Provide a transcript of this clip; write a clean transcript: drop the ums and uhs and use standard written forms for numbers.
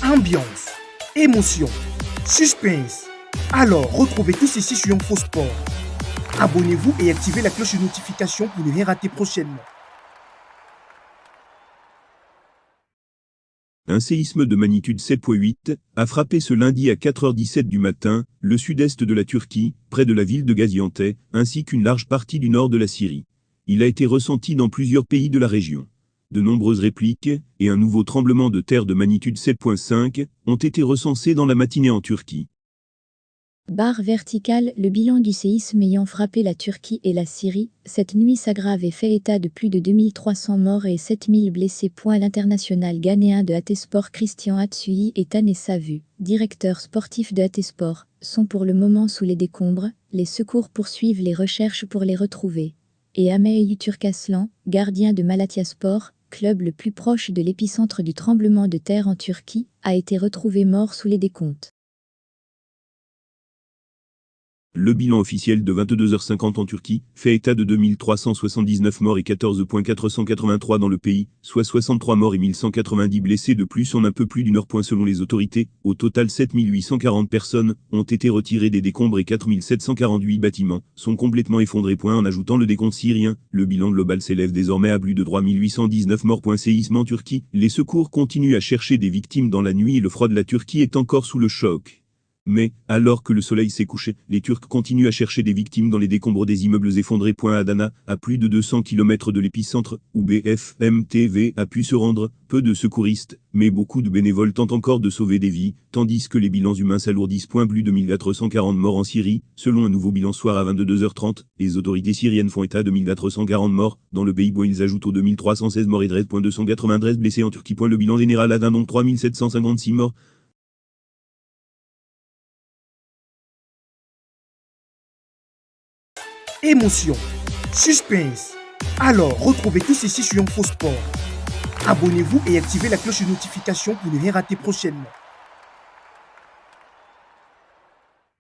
ambiance, émotion, suspense. Alors, retrouvez tout ceci sur InfoSport. Abonnez-vous et activez la cloche de notification pour ne rien rater prochainement. Un séisme de magnitude 7.8 a frappé ce lundi à 4h17 du matin le sud-est de la Turquie, près de la ville de Gaziantep, ainsi qu'une large partie du nord de la Syrie. Il a été ressenti dans plusieurs pays de la région. De nombreuses répliques et un nouveau tremblement de terre de magnitude 7.5 ont été recensés dans la matinée en Turquie. Barre verticale, le bilan du séisme ayant frappé la Turquie et la Syrie, cette nuit s'aggrave et fait état de plus de 2300 morts et 7000 blessés. L'international ghanéen de Hatesport Christian Atsui et Tanessa Vu, directeur sportif de Hatesport, sont pour le moment sous les décombres, les secours poursuivent les recherches pour les retrouver. Et Ahmet Turkaslan, gardien de Malatyaspor, club le plus proche de l'épicentre du tremblement de terre en Turquie, a été retrouvé mort sous les décomptes. Le bilan officiel de 22h50 en Turquie fait état de 2379 morts et 14,483 dans le pays, soit 63 morts et 1190 blessés de plus en un peu plus d'une heure. Selon les autorités, au total 7840 personnes ont été retirées des décombres et 4748 bâtiments sont complètement effondrés. En ajoutant le décompte syrien, le bilan global s'élève désormais à plus de 3819 morts. Séisme en Turquie, les secours continuent à chercher des victimes dans la nuit et le froid de la Turquie est encore sous le choc. Mais, alors que le soleil s'est couché, les Turcs continuent à chercher des victimes dans les décombres des immeubles effondrés. Adana, à plus de 200 km de l'épicentre, où BFM TV a pu se rendre, peu de secouristes, mais beaucoup de bénévoles tentent encore de sauver des vies, tandis que les bilans humains s'alourdissent. Plus de 1440 morts en Syrie, selon un nouveau bilan soir à 22h30, les autorités syriennes font état de 1440 morts, dans le pays. Ils ajoutent aux 2316 morts et 293 blessés en Turquie. Le bilan général atteint donc 3756 morts. Émotion, suspense. Alors, retrouvez tout ceci sur InfoSport. Abonnez-vous et activez la cloche de notification pour ne rien rater prochainement.